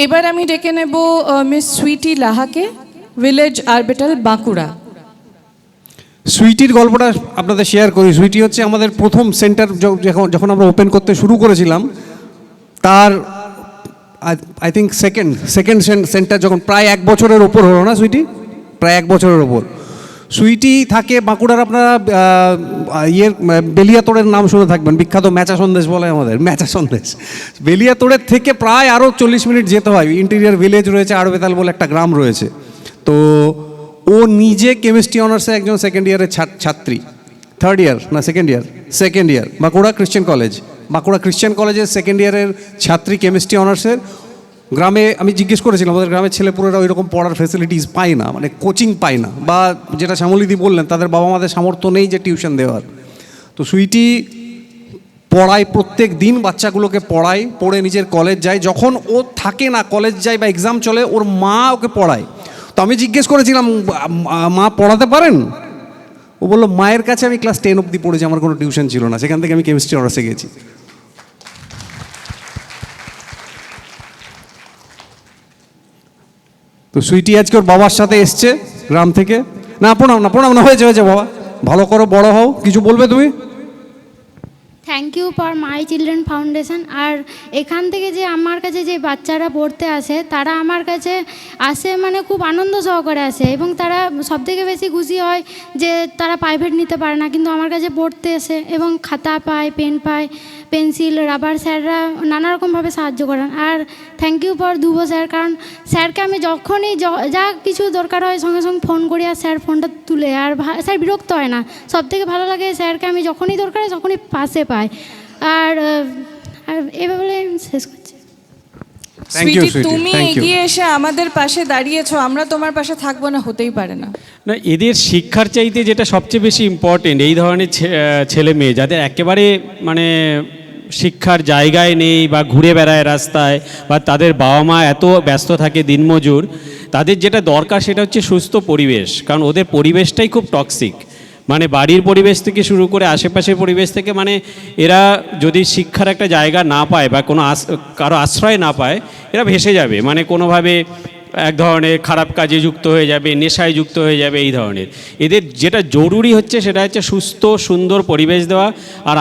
এবার আমি ডেকে নেব মিস সুইটি লাহাকে, ভিলেজ আরবিটাল, বাঁকুড়া। সুইটির গল্পটা আপনাদের শেয়ার করি। সুইটি হচ্ছে আমাদের প্রথম সেন্টার, যখন আমরা ওপেন করতে শুরু করেছিলাম তার আই থিঙ্ক সেকেন্ড সেন্টার যখন প্রায় 1 বছরের ওপর হলো না সুইটি, প্রায় 1 বছরের ওপর। সুইটি থাকে বাঁকুড়ার, আপনারা বেলিয়াতোড়ের নাম শুনে থাকবেন, বিখ্যাত ম্যাচা সন্দেশ বলে আমাদের, ম্যাচা সন্দেশ। বেলিয়াতোড়ের থেকে প্রায় আরও 40 মিনিট যেতে হয়। ইন্টেরিয়ার ভিলেজ রয়েছে, আরবেতাল বলে একটা গ্রাম রয়েছে। তো ও নিজে কেমিস্ট্রি অনার্সে একজন সেকেন্ড ইয়ারের ছাত্রী, থার্ড ইয়ার না সেকেন্ড ইয়ার বাঁকুড়া ক্রিশ্চিয়ান কলেজের সেকেন্ড ইয়ারের ছাত্রী, কেমিস্ট্রি অনার্সের। গ্রামে আমি জিজ্ঞেস করেছিলাম, আমাদের গ্রামের ছেলেপুলেরা ওই রকম পড়ার ফেসিলিটিস পায় না, মানে কোচিং পায় না, বা যেটা শ্যামলীদি বললেন তাদের বাবা মাদের সামর্থ্য নেই যে টিউশন দেওয়ার। তো সুইটি পড়ায়, প্রত্যেক দিন বাচ্চাগুলোকে পড়ায়, পড়ে নিজের কলেজ যায়। যখন ও থাকে না, কলেজ যায় বা এক্সাম চলে, ওর মা ওকে পড়ায়। তো আমি জিজ্ঞেস করেছিলাম, মা পড়াতে পারেন? ও বললো, মায়ের কাছে আমি ক্লাস 10 অবধি পড়েছি, আমার কোনো টিউশন ছিল না, সেখান থেকে আমি কেমিস্ট্রি অনার্সে গেছি। তো সুইটি আজকে ওর বাবার সাথে এসছে গ্রাম থেকে। না প্রণাম না, হয়েছে বাবা, ভালো করো, বড় হও। কিছু বলবে তুমি? Thank you for my children foundation. আর এখান থেকে যে আমার কাছে যে বাচ্চারা পড়তে আসে, তারা আমার কাছে আসে মানে খুব আনন্দ সহকারে আসে, এবং তারা সবথেকে বেশি খুশি হয় যে তারা প্রাইভেট নিতে পারে না, কিন্তু আমার কাছে পড়তে এসে এবং খাতা পায়, পেন পায়, পেন্সিল, রাবার। স্যাররা নানা রকমভাবে সাহায্য করেন। আর thank you for Dhruv sir, কারণ স্যারকে আমি যখনই যা কিছু দরকার হয় সঙ্গে সঙ্গে ফোন করি, আর স্যার ফোনটা তুলে, আর স্যার বিরক্ত হয় না। সবথেকে ভালো লাগে স্যারকে আমি যখনই দরকার হয় তখনই পাশে পাই। আর এভাবে বলে আমি শেষ করছি। সুইটি, তুমি এগিয়ে এসে আমাদের পাশে দাঁড়িয়েছো, আমরা তোমার পাশে থাকবো না, হতেই পারে না। না, এদের শিক্ষার চাইতে যেটা সবচেয়ে বেশি ইম্পর্টেন্ট, এই ধরনের ছেলে মেয়ে যাদের একেবারে মানে শিক্ষার জায়গায় নেই বা ঘুরে বেড়ায় রাস্তায়, বা তাদের বাবা মা এত ব্যস্ত থাকে দিনমজুর, তাদের যেটা দরকার সেটা হচ্ছে সুস্থ পরিবেশ। কারণ ওদের পরিবেশটাই খুব টক্সিক, মানে বাড়ির পরিবেশ থেকে শুরু করে আশেপাশের পরিবেশ থেকে, মানে এরা যদি শিক্ষার একটা জায়গা না পায় বা কোনো কারো আশ্রয় না পায়, এরা ভেসে যাবে, মানে কোনোভাবে এক ধরনের খারাপ কাজে যুক্ত হয়ে যাবে, নেশায় যুক্ত হয়ে যাবে, এই ধরনের। এদের যেটা জরুরি হচ্ছে সেটা হচ্ছে সুস্থ সুন্দর পরিবেশ দেওয়া। আর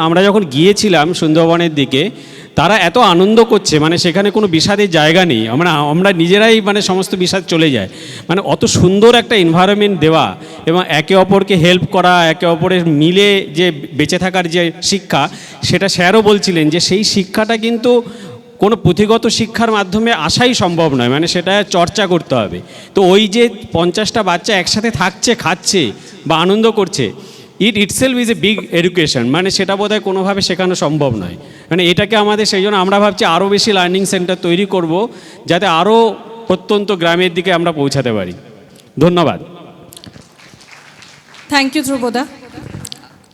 আমরা যখন গিয়েছিলাম সুন্দরবনের দিকে, তারা এত আনন্দ করছে, মানে সেখানে কোনো বিষাদের জায়গা নেই, আমরা নিজেরাই মানে সমস্ত বিষাদ চলে যায়, মানে অত সুন্দর একটা এনভায়রনমেন্ট দেওয়া, এবং একে অপরকে হেল্প করা, একে অপরের মিলে যে বেঁচে থাকার যে শিক্ষা, সেটা স্যারও বলছিলেন যে সেই শিক্ষাটা কিন্তু কোনো পুঁথিগত শিক্ষার মাধ্যমে আসাই সম্ভব নয়, মানে সেটা চর্চা করতে হবে। তো ওই যে 50টা বাচ্চা একসাথে থাকছে, খাচ্ছে বা আনন্দ করছে, itself is a big education, মানে সেটা বোধহয় কোনোভাবে শেখানো সম্ভব নয়। মানে এটাকে আমাদের, সেই জন্য আমরা ভাবছি আরও বেশি লার্নিং সেন্টার তৈরি করব, যাতে আরও প্রত্যন্ত গ্রামের দিকে আমরা পৌঁছাতে পারি। ধন্যবাদ। Thank you ধ্রুবদা।